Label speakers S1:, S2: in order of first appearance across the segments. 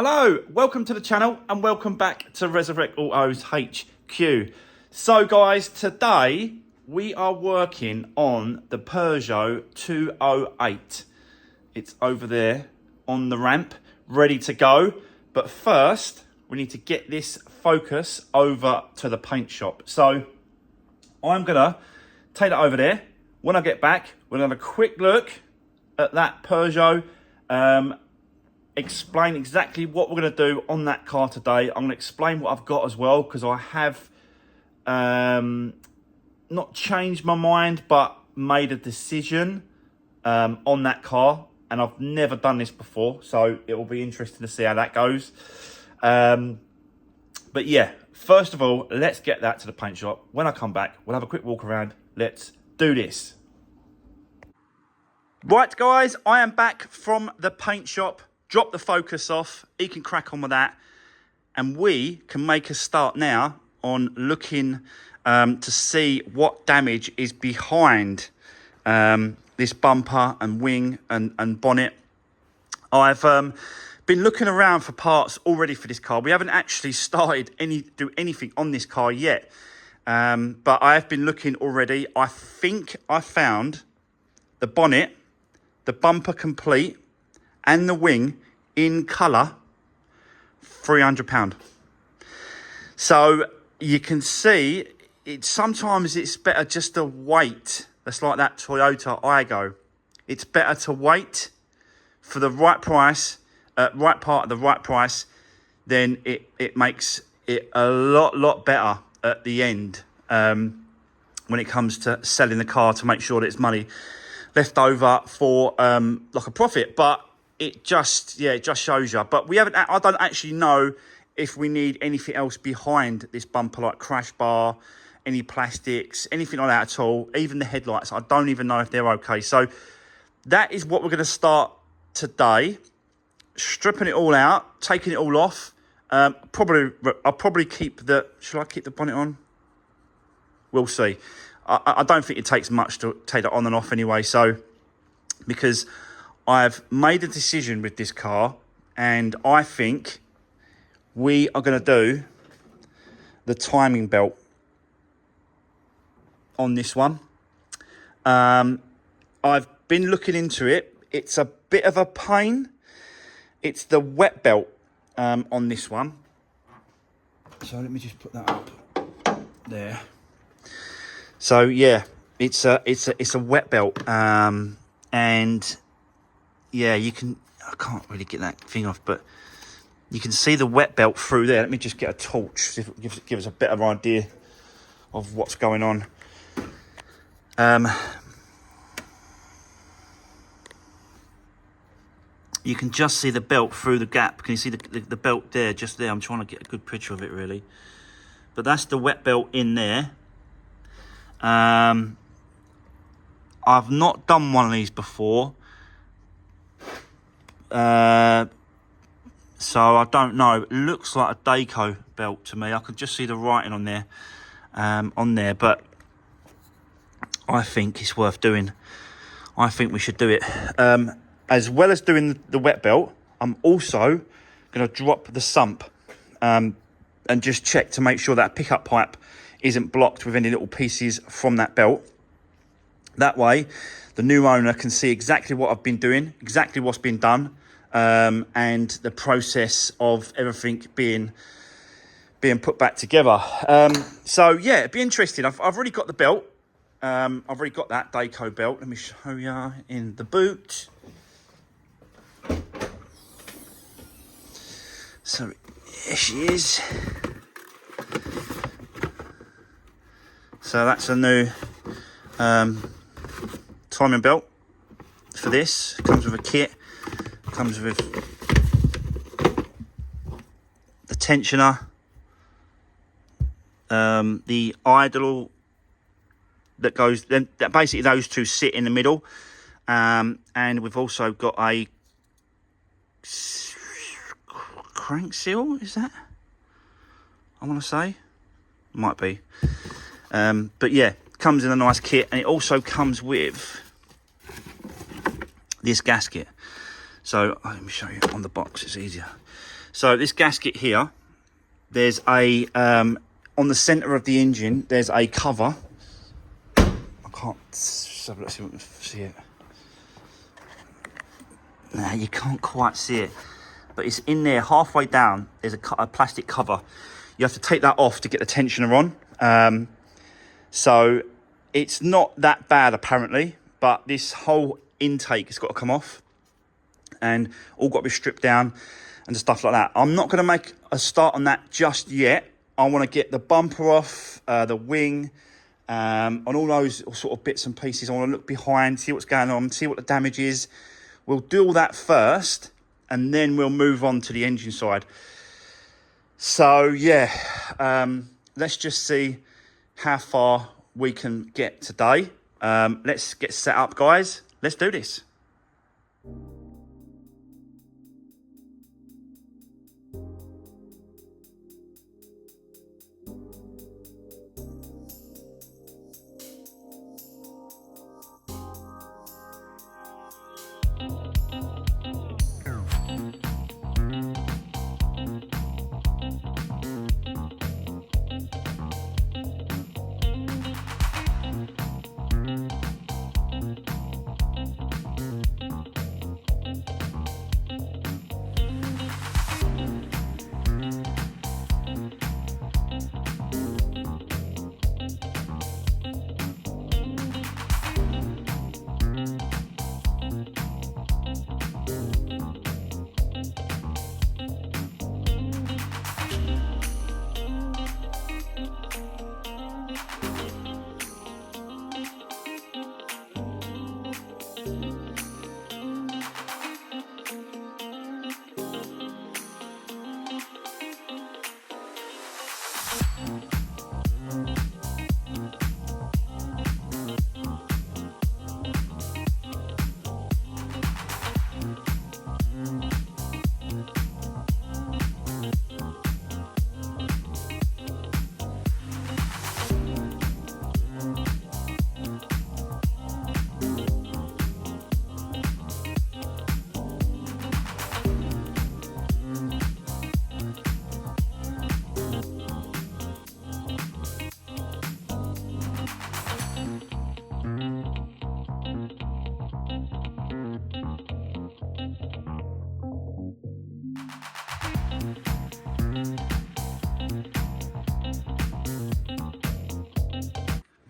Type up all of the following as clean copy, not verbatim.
S1: Hello, welcome to the channel and welcome back to Resurwreck Autos HQ. So guys, today we are working on the Peugeot 208. It's over there on the ramp, ready to go. But first, we need to get this Focus over to the paint shop. So I'm gonna take that over there. When I get back, we're gonna have a quick look at that Peugeot, explain exactly what we're going to do on that car today. I'm going to explain what I've got as well, because I have not changed my mind, but made a decision on that car, and I've never done this before, so it will be interesting to see how that goes. But yeah, first of all, let's get that to the paint shop. When I come back, we'll have a quick walk around. Let's do this. Right guys, I am back from the paint shop. Drop the Focus off, he can crack on with that, and we can make a start now on looking to see what damage is behind this bumper and wing and bonnet. I've been looking around for parts already for this car. We haven't actually started do anything on this car yet, but I have been looking already. I think I found the bonnet, the bumper complete, and the wing in colour, £300. So you can see sometimes it's better just to wait. That's like that Toyota Aygo. It's better to wait for the right price, right part at the right price. Then it makes it a lot better at the end when it comes to selling the car, to make sure that it's money left over for like a profit. But it just shows you. But I don't actually know if we need anything else behind this bumper, like crash bar, any plastics, anything like that at all. Even the headlights, I don't even know if they're okay. So that is what we're going to start today. Stripping it all out, taking it all off. I'll probably keep shall I keep the bonnet on? We'll see. I don't think it takes much to take it on and off anyway. So, because I've made a decision with this car, and I think we are going to do the timing belt on this one. I've been looking into it. It's a bit of a pain. It's the wet belt on this one. So let me just put that up there. So yeah, it's a wet belt, and yeah, I can't really get that thing off, but you can see the wet belt through there. Let me just get a torch, see if it gives us a better idea of what's going on. You can just see the belt through the gap. Can you see the belt there, just there? I'm trying to get a good picture of it, really. But that's the wet belt in there. I've not done one of these before. So I don't know. It looks like a Daco belt to me. I could just see the writing on there, but I think it's worth doing. I think we should do it. As well as doing the wet belt, I'm also going to drop the sump and just check to make sure that pickup pipe isn't blocked with any little pieces from that belt. That way, the new owner can see exactly what I've been doing, exactly what's been done, and the process of everything being put back together. So yeah, it'd be interesting. I've already got the belt. I've already got that Daco belt. Let me show you in the boot. So here she is. So that's a new timing belt for this. It comes with a kit. It comes with the tensioner, the idle that goes. Then that basically those two sit in the middle, and we've also got a crank seal. Is that? I want to say, might be. But yeah, comes in a nice kit, and it also comes with this gasket. So let me show you on the box, it's easier. So this gasket here, there's a, on the centre of the engine, there's a cover. I can't, let's see if we can see it. Nah, you can't quite see it. But it's in there, halfway down, there's a plastic cover. You have to take that off to get the tensioner on. So it's not that bad apparently, but this whole intake has got to come off and all got to be stripped down and stuff like that. I'm not going to make a start on that just yet. I want to get the bumper off, the wing, on all those sort of bits and pieces. I want to look behind, see what's going on, see what the damage is. We'll do all that first, and then we'll move on to the engine side. So, yeah, let's just see how far we can get today. Let's get set up, guys. Let's do this.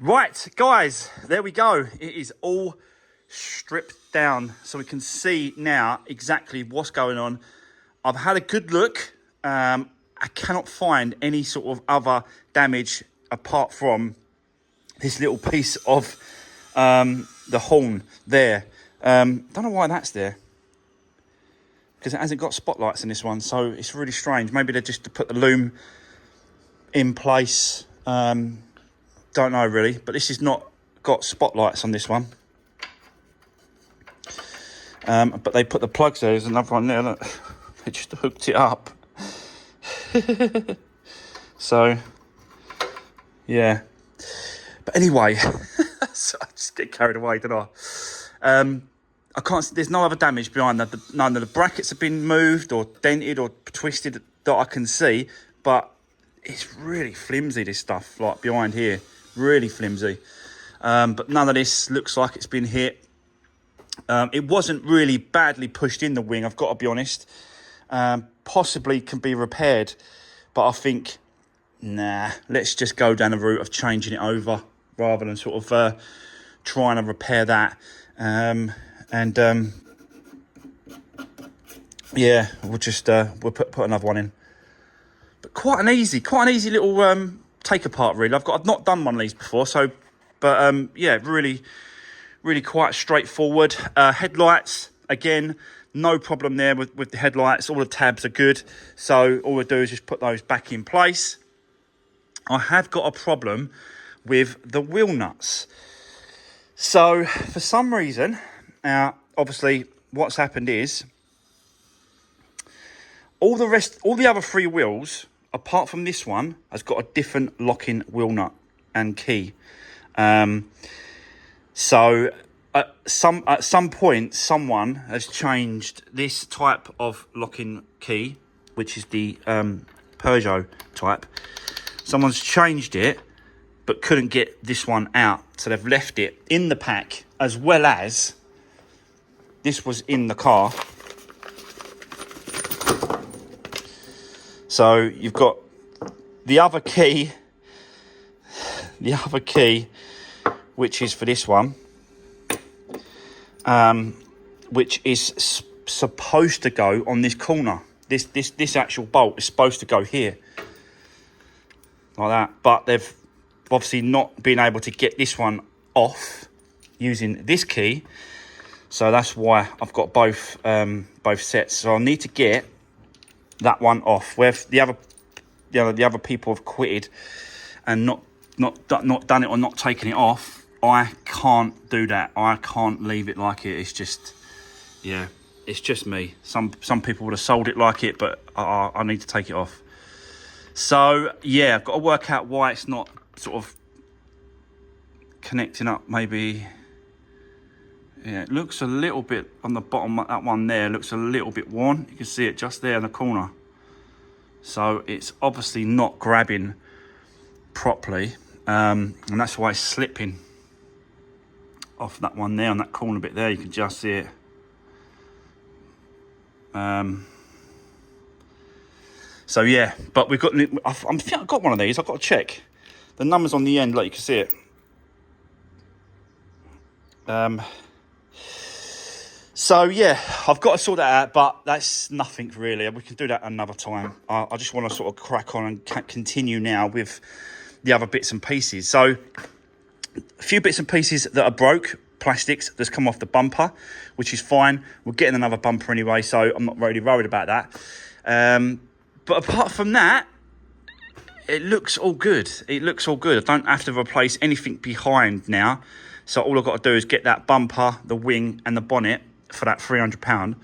S1: Right, guys, there we go. It is all stripped down, so we can see now exactly what's going on. I've had a good look. I cannot find any sort of other damage apart from this little piece of the horn there. Don't know why that's there, because it hasn't got spotlights in this one, so it's really strange. Maybe they're just to put the loom in place. Don't know really, but this has not got spotlights on this one. But they put the plugs there. There's another one there. Look. They just hooked it up. So, yeah. But anyway, so I just get carried away, don't I? I can't. There's no other damage behind that. None of the brackets have been moved or dented or twisted that I can see. But it's really flimsy, this stuff, like behind here. Really flimsy. But none of this looks like it's been hit. It wasn't really badly pushed in the wing, I've got to be honest. Possibly can be repaired, but I think, nah, let's just go down the route of changing it over rather than sort of trying to repair that. Yeah, we'll just we'll put another one in. But quite an easy little take apart, really. I've not done one of these before, so, but yeah, really quite straightforward. Headlights, again, no problem there with the headlights. All the tabs are good, so all we do is just put those back in place. I have got a problem with the wheel nuts. So for some reason, now obviously what's happened is all the other three wheels, apart from this one, has got a different locking wheel nut and key. So at some point, someone has changed this type of locking key which is the Peugeot type. Someone's changed it, but couldn't get this one out. So they've left it in the pack, as well as this was in the car. So you've got the other key, which is for this one, which is supposed to go on this corner. This actual bolt is supposed to go here, like that. But they've obviously not been able to get this one off using this key. So that's why I've got both sets. So I'll need to get that one off. Where the other people have quitted and not done it or not taken it off, I can't do that. I can't leave it like it. It's just, yeah, it's just me. Some people would have sold it like it, but I need to take it off. So yeah, I've got to work out why it's not sort of connecting up. Maybe. Yeah, it looks a little bit on the bottom, that one there looks a little bit worn. You can see it just there in the corner. So it's obviously not grabbing properly. And that's why it's slipping off that one there, on that corner bit there. You can just see it. So yeah, but we've got, I think I've got one of these. I've got to check. The numbers on the end, like you can see it. So yeah, I've got to sort that out, but that's nothing really. We can do that another time. I just want to sort of crack on and continue now with the other bits and pieces. So a few bits and pieces that are broke, plastics that's come off the bumper, which is fine. We're getting another bumper anyway, so I'm not really worried about that. But apart from that, it looks all good. It looks all good. I don't have to replace anything behind now. So all I've got to do is get that bumper, the wing and the bonnet for that £300,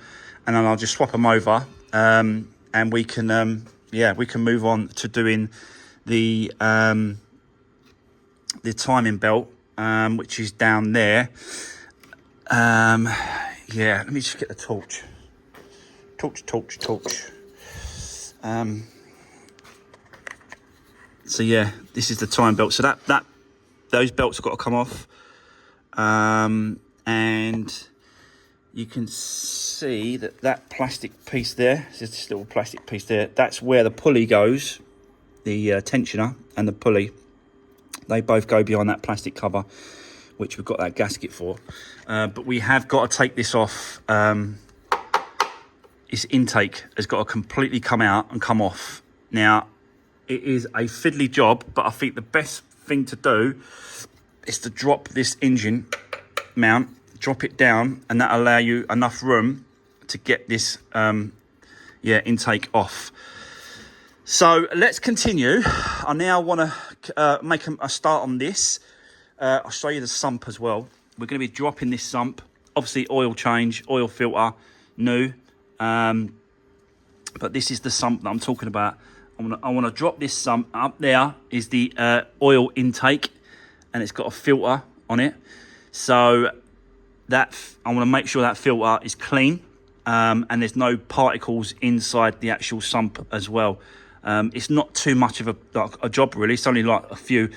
S1: and then I'll just swap them over, and we can we can move on to doing the timing belt, which is down there. Yeah, let me just get the torch. So yeah, this is the timing belt. So that those belts have got to come off, and you can see that plastic piece there, this little plastic piece there, that's where the pulley goes, the tensioner and the pulley. They both go behind that plastic cover, which we've got that gasket for. But we have got to take this off. Its intake has got to completely come out and come off. Now, it is a fiddly job, but I think the best thing to do is to drop this engine mount, drop it down, and that allow you enough room to get this intake off. So let's continue. I now want to make a start on this. I'll show you the sump as well. We're going to be dropping this sump. Obviously oil change, oil filter, new. But this is the sump that I'm talking about. I want to drop this sump. Up there is the oil intake, and it's got a filter on it. So that I want to make sure that filter is clean, and there's no particles inside the actual sump as well. It's not too much of a job really. It's only like a few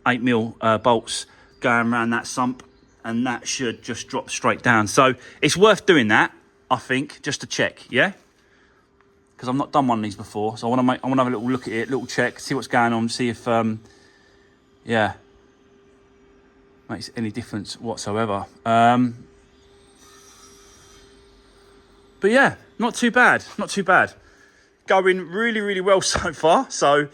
S1: 8mm bolts going around that sump, and that should just drop straight down. So it's worth doing that, I think, just to check, yeah? Because I've not done one of these before, so I want to have a little look at it, little check, see what's going on, see if makes any difference whatsoever. But yeah, not too bad. Going really, really well so far. So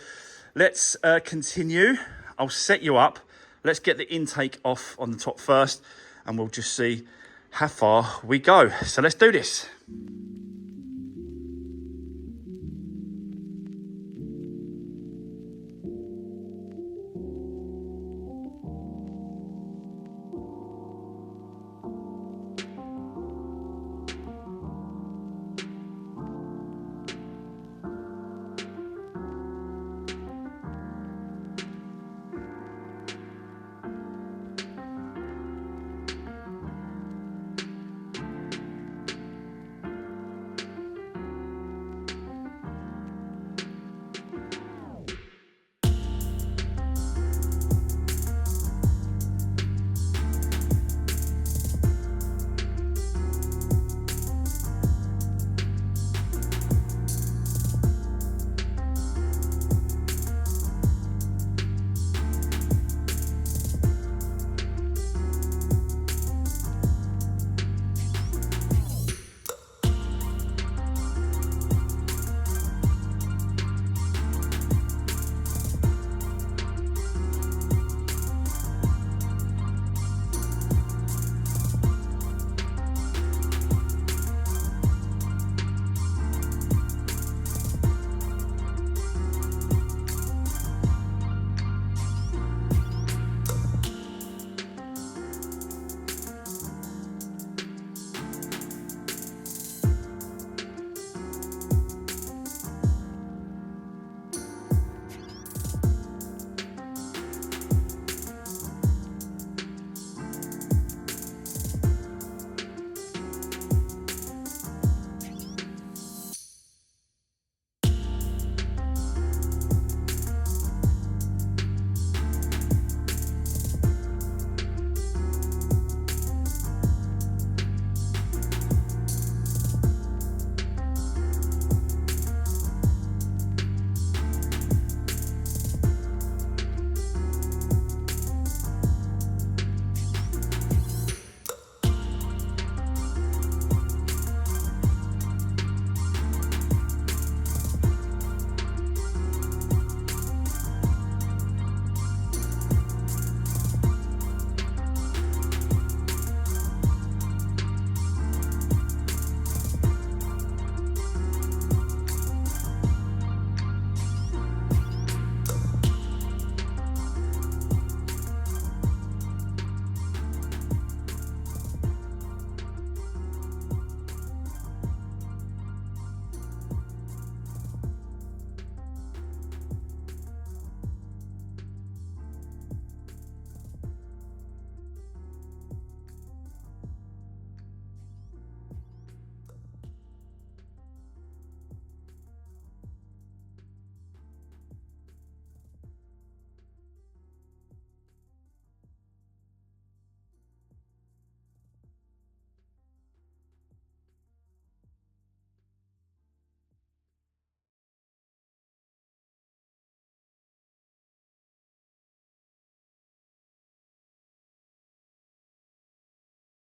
S1: let's continue. I'll set you up. Let's get the intake off on the top first, and we'll just see how far we go. So let's do this.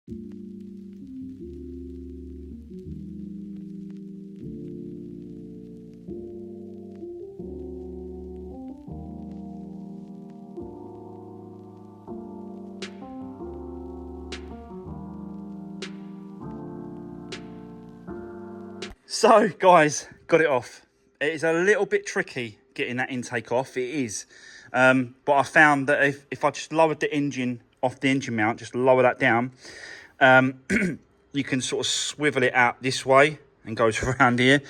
S1: So guys, got it off. It is a little bit tricky getting that intake off, it is. But I found that if I just lowered the engine off the engine mount, just lower that down, you can sort of swivel it out this way and goes around here.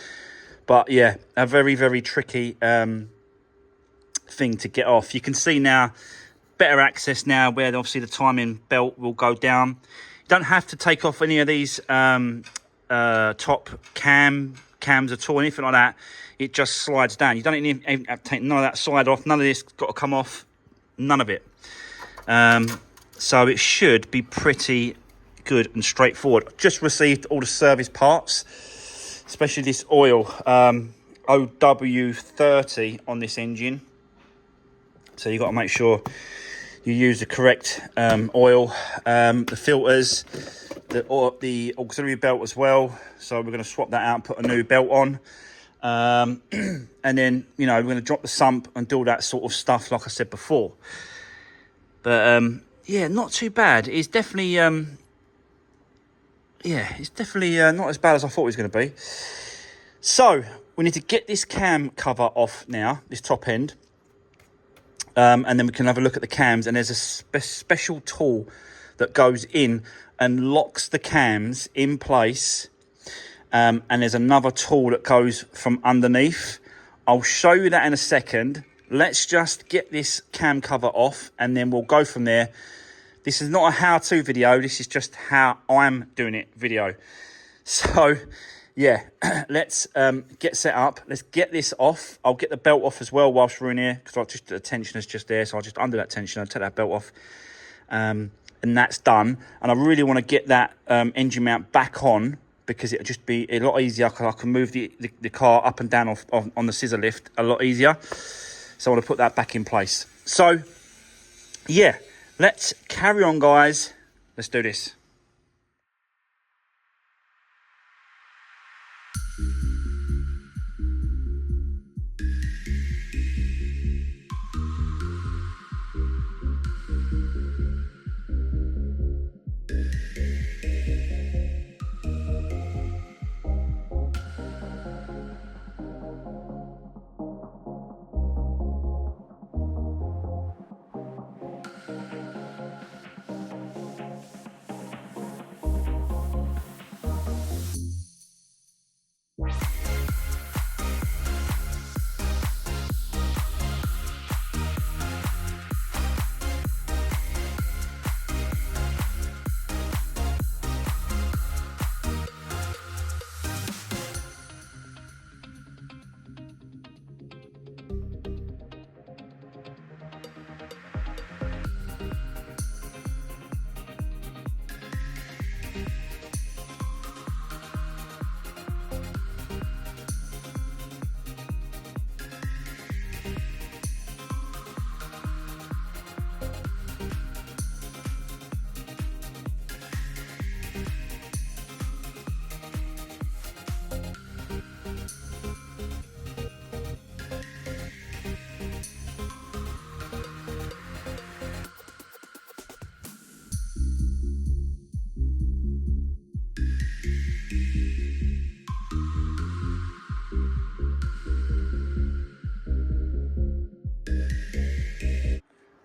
S1: But yeah, a very, very tricky thing to get off. You can see now, better access now where obviously the timing belt will go down. You don't have to take off any of these top cams at all, anything like that. It just slides down. You don't even have to take none of that side off. None of this got to come off. None of it. So it should be pretty good and straightforward. Just received all the service parts, especially this oil, OW30 on this engine. So you've got to make sure you use the correct oil, the filters, the auxiliary belt as well. So we're going to swap that out and put a new belt on. And then, you know, we're going to drop the sump and do all that sort of stuff, like I said before. But, yeah, not too bad. It's definitely, not as bad as I thought it was going to be. So, we need to get this cam cover off now, this top end. And then we can have a look at the cams. And there's a special tool that goes in and locks the cams in place. And there's another tool that goes from underneath. I'll show you that in a second. Let's just get this cam cover off and then we'll go from there. This is not a how-to video. This is just how I'm doing it video. So, yeah, let's get set up. Let's get this off. I'll get the belt off as well whilst we're in here because the tensioner's just there. So I'll just undo that tensioner, take that belt off. And that's done. And I really want to get that engine mount back on, because it'll just be a lot easier. I can move the car up and down on the scissor lift a lot easier. So I want to put that back in place. So, yeah, let's carry on, guys. Let's do this.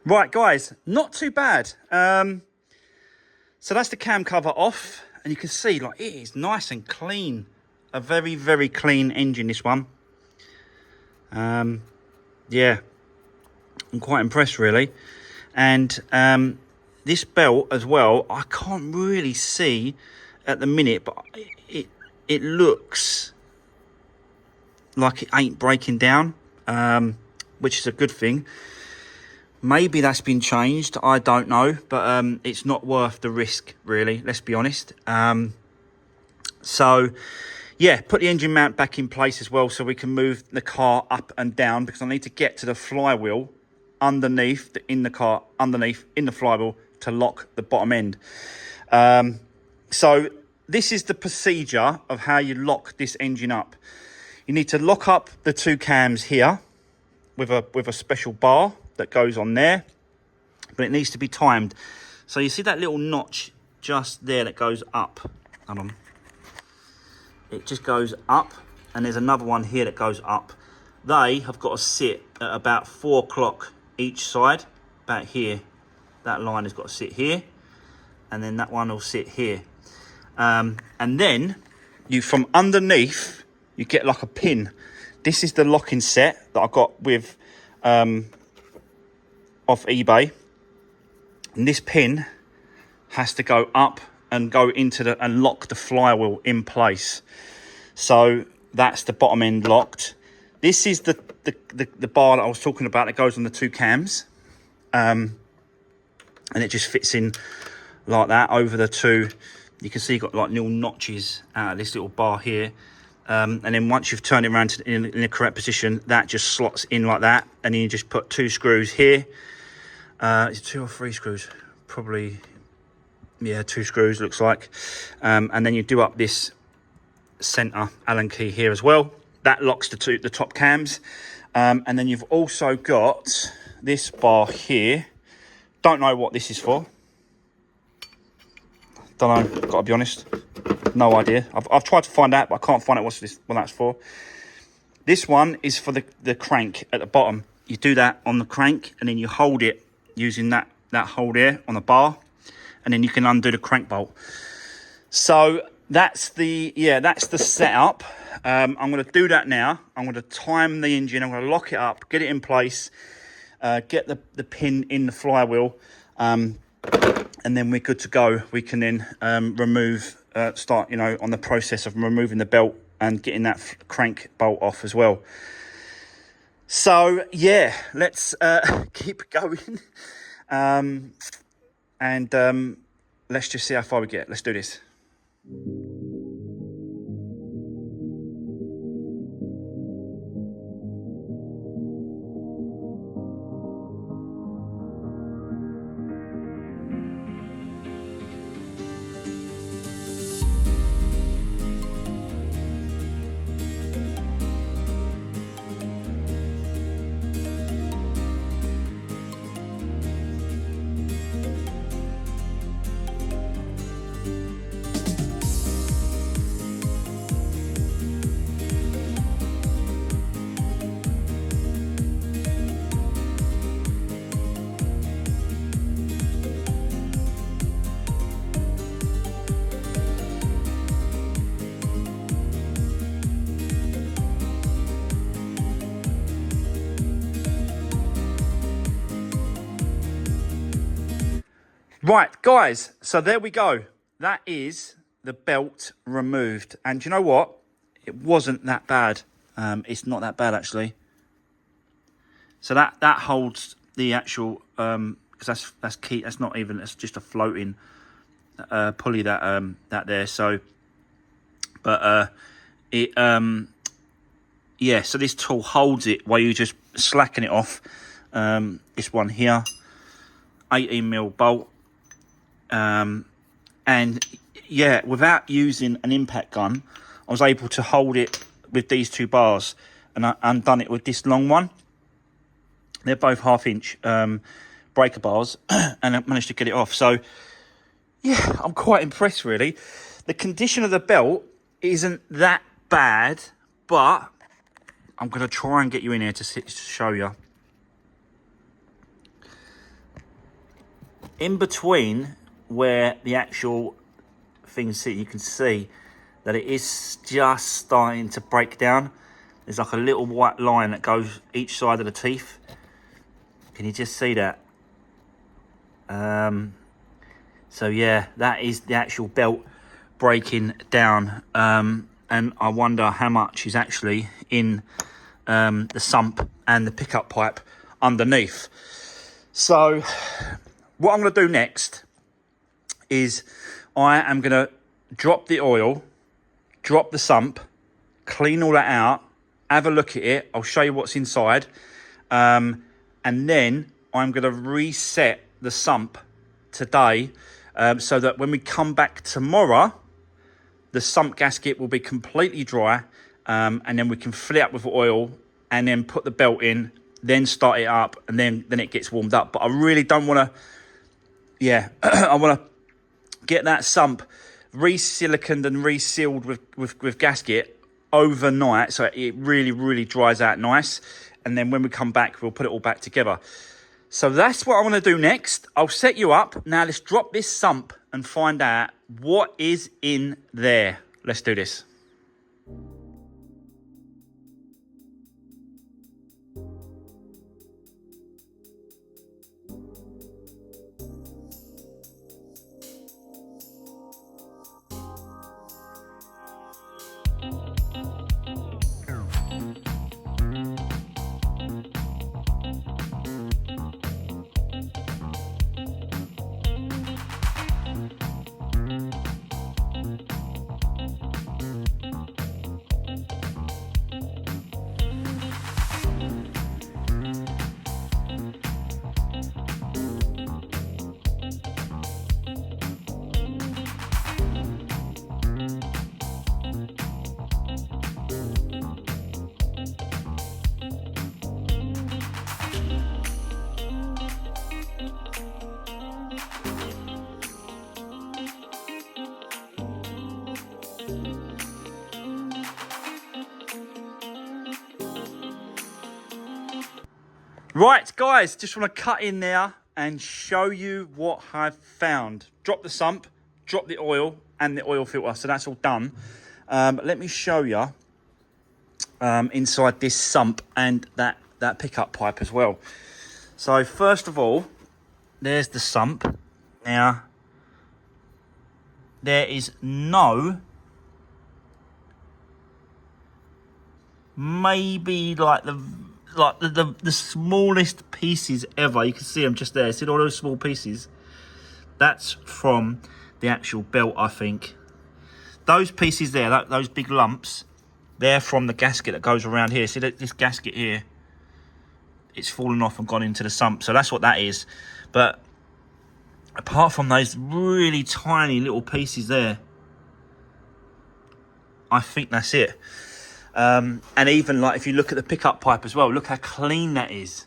S1: Right, guys, not too bad. So that's the cam cover off, and you can see, like, it is nice and clean. A very, very clean engine, this one. Yeah, I'm quite impressed, really. And this belt as well, I can't really see at the minute, but it looks like it ain't breaking down, which is a good thing. Maybe that's been changed, I don't know, but it's not worth the risk, really, let's be honest. So, yeah, put the engine mount back in place as well so we can move the car up and down, because I need to get to the flywheel underneath, in the flywheel, to lock the bottom end. So this is the procedure of how you lock this engine up. You need to lock up the two cams here with a special bar that goes on there, but it needs to be timed. So you see that little notch just there that goes up. Hold on. It just goes up, and there's another one here that goes up. They have got to sit at about 4 o'clock each side, about here. That line has got to sit here, and then that one will sit here. And then you, from underneath, you get like a pin. This is the locking set that I got with off eBay. And this pin has to go up and go into and lock the flywheel in place. So that's the bottom end locked. This is the bar that I was talking about that goes on the two cams. And it just fits in like that over the two. You can see you've got like little notches out of this little bar here. And then once you've turned it around in the correct position, that just slots in like that. And then you just put 2 screws here. Is it 2 or 3 screws? Probably, yeah, 2 screws looks like. And then you do up this center Allen key here as well. That locks the top cams. And then you've also got this bar here. Don't know what this is for. Don't know, gotta be honest. No idea. I've tried to find out, but I can't find out what that's for. This one is for the crank at the bottom. You do that on the crank, and then you hold it using that hold there on the bar, and then you can undo the crank bolt. So that's the setup. I'm going to do that now. I'm going to time the engine. I'm going to lock it up, get it in place, get the pin in the flywheel, and then we're good to go. We can then start, on the process of removing the belt and getting that crank bolt off as well. So yeah, let's keep going, and let's just see how far we get. Let's do this. Right, guys, so there we go. That is the belt removed. And you know what? It wasn't that bad. It's not that bad, actually. So that holds the actual, because that's key. That's not even, that's just a floating pulley that there. So, but yeah, so this tool holds it while you just slacken it off. This one here, 18mm bolt. And yeah, without using an impact gun, I was able to hold it with these 2 bars, and I undone it with this long one. They're both 1/2 inch breaker bars, and I managed to get it off. So yeah, I'm quite impressed, really. The condition of the belt isn't that bad, but I'm going to try and get you in here to show you. In between where the actual thing sit, you can see that it is just starting to break down. There's like a little white line that goes each side of the teeth. Can you just see that? So yeah, that is the actual belt breaking down. And I wonder how much is actually in the sump and the pickup pipe underneath. So what I'm going to do next is I am going to drop the oil, drop the sump, clean all that out, have a look at it. I'll show you what's inside. And then I'm going to reset the sump today so that when we come back tomorrow, the sump gasket will be completely dry, and then we can fill it up with oil and then put the belt in, then start it up, and then it gets warmed up. But I really don't want to, I want to get that sump re-siliconed and resealed with gasket overnight, so it really dries out nice. And then when we come back, we'll put it all back together. So that's what I want to do next. I'll set you up. Now let's drop this sump and find out what is in there. Let's do this. Right, guys, just want to cut in there and show you what I've found. Drop the sump, drop the oil and the oil filter. So that's all done. Let me show you inside this sump and that pickup pipe as well. So first of all, there's the sump. Now, there is no, maybe like the smallest pieces ever. You can see them just there. See all those small pieces? That's from the actual belt, I think. Those pieces there, those big lumps, they're from the gasket that goes around here. See this gasket here? It's fallen off and gone into the sump. So that's what that is. But apart from those really tiny little pieces there, I think that's it. And even like if you look at the pickup pipe as well, look how clean that is.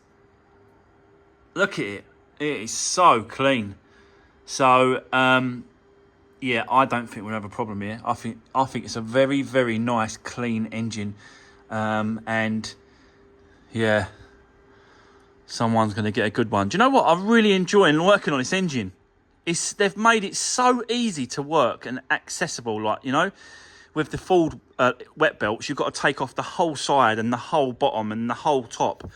S1: Look at it. It is so clean. So yeah, I don't think we'll have a problem here. I think it's a very nice clean engine. And yeah, someone's going to get a good one. Do you know what I'm really enjoying working on this engine? They've made it so easy to work and accessible, like, you know. With the Ford wet belts, you've got to take off the whole side and the whole bottom and the whole top.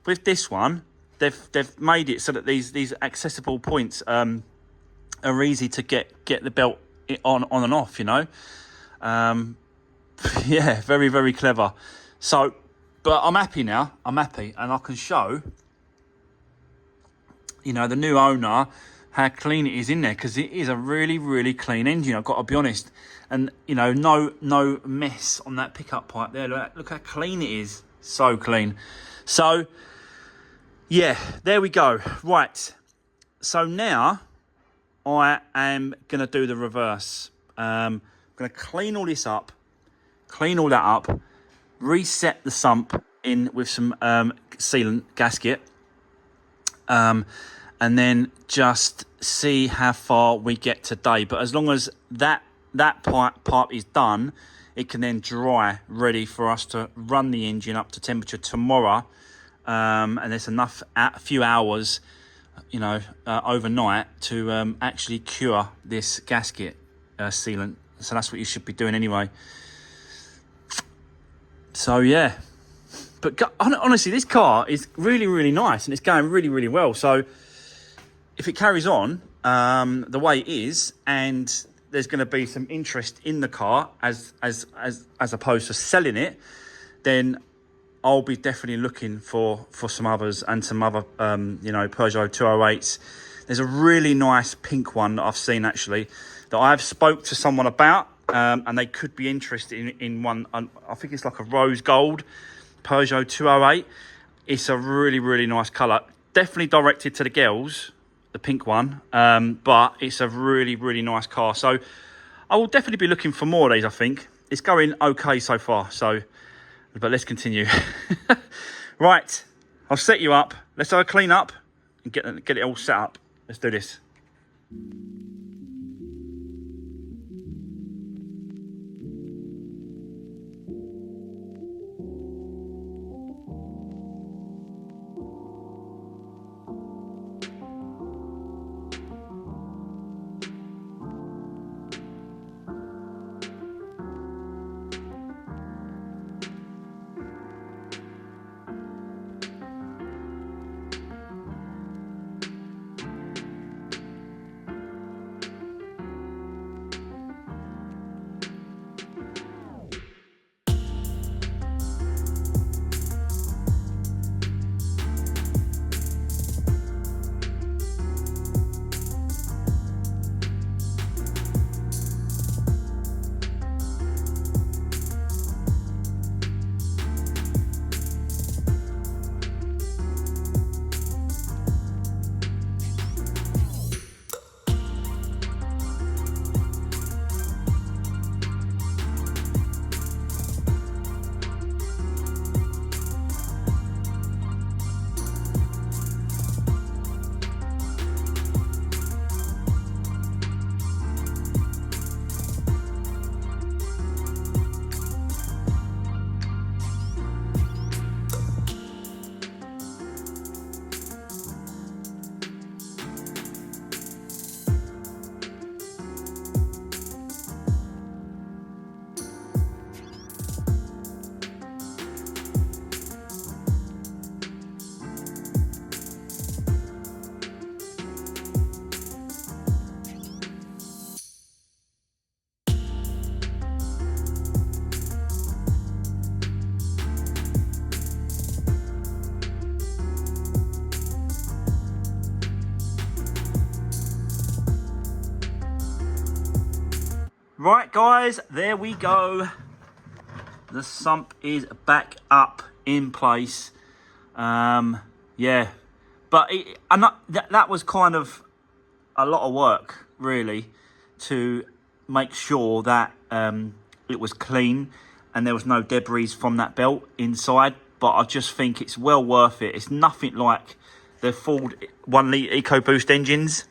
S1: With this one, they've made it so that these accessible points are easy to get the belt on and off, you know. Yeah, very clever. So, but I'm happy now. I'm happy, and I can show, you know, the new owner how clean it is in there, because it is a really clean engine, I've got to be honest. And, you know, no mess on that pickup pipe there. Look how clean it is. So clean. So, yeah, there we go. Right. So now I am going to do the reverse. I'm going to clean all this up, clean all that up, reset the sump in with some sealant gasket, and then just see how far we get today. But as long as that pipe is done, it can then dry, ready for us to run the engine up to temperature tomorrow. And there's enough, a few hours, you know, overnight to actually cure this gasket sealant. So that's what you should be doing anyway. So yeah, but honestly, this car is really nice and it's going really well. So if it carries on the way it is, and there's going to be some interest in the car as opposed to selling it, then I'll be definitely looking for some others and some other you know, Peugeot 208s. There's a really nice pink one that I've seen actually that I've spoke to someone about, and they could be interested in one. I think it's like a rose gold Peugeot 208. It's a really nice colour. Definitely directed to the girls. the pink one, but it's a really, really nice car. So I will definitely be looking for more of these, I think. It's going okay so far, so, but let's continue. Right, I'll set you up. Let's have a clean up and get it all set up. Let's do this. Right, guys, there we go. The sump is back up in place. Yeah, but that was kind of a lot of work, really, to make sure that it was clean and there was no debris from that belt inside. But I just think it's well worth it. It's nothing like the Ford 1 litre EcoBoost engines.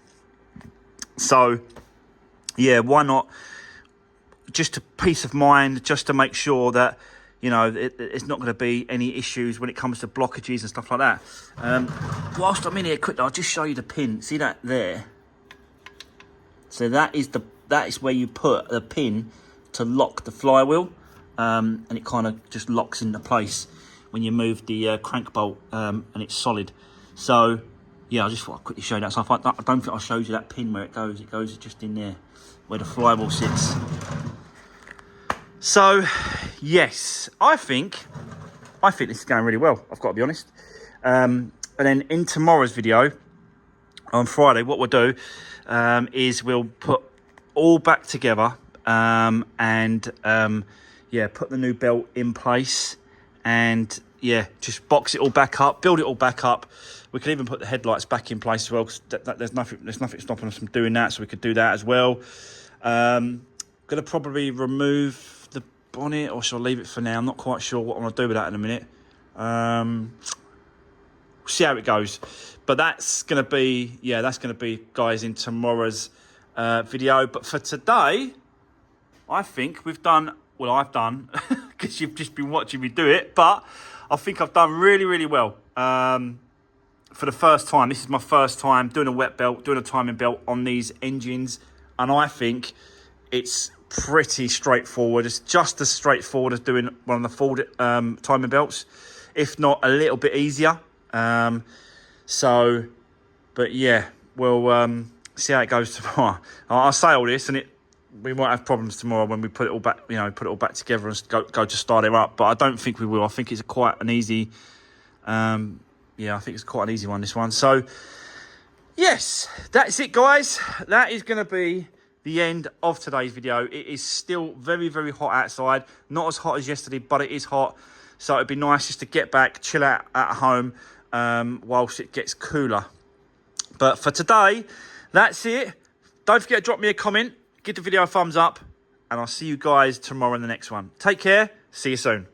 S1: So, yeah, why not? Just a peace of mind, just to make sure that, you know, it's not going to be any issues when it comes to blockages and stuff like that. Whilst I'm in here, quickly, I'll just show you the pin. See that there? So that is where you put the pin to lock the flywheel, and it kind of just locks into place when you move the crank bolt, and it's solid. So yeah, I just thought I'd quickly show you that. So I don't think I showed you that pin where it goes. It goes just in there where the flywheel sits. So, yes, I think this is going really well, I've got to be honest. And then in tomorrow's video, on Friday, what we'll do is we'll put all back together and put the new belt in place and, yeah, just box it all back up, build it all back up. We can even put the headlights back in place as well, because there's nothing stopping us from doing that, so we could do that as well. Going to probably remove the bonnet, or shall I leave it for now? I'm not quite sure what I'm going to do with that in a minute. We'll see how it goes. But that's going to be, guys, in tomorrow's video. But for today, I think we've done, well, I've done, because you've just been watching me do it, but I think I've done really, really well. For the first time, this is my first time doing a wet belt, doing a timing belt on these engines, and I think it's pretty straightforward. It's just as straightforward as doing one of the Ford timing belts, if not a little bit easier. So, but yeah, we'll see how it goes tomorrow. I'll say all this, and we might have problems tomorrow when we put it all back, put it all back together and go to start it up. But I don't think we will. I think it's quite an easy. I think it's quite an easy one, this one. So, yes, that's it, guys. That is going to be the end of today's video. It is still very, very hot outside. Not as hot as yesterday, but it is hot. So it'd be nice just to get back, chill out at home whilst it gets cooler. But for today, that's it. Don't forget to drop me a comment, give the video a thumbs up, and I'll see you guys tomorrow in the next one. Take care. See you soon.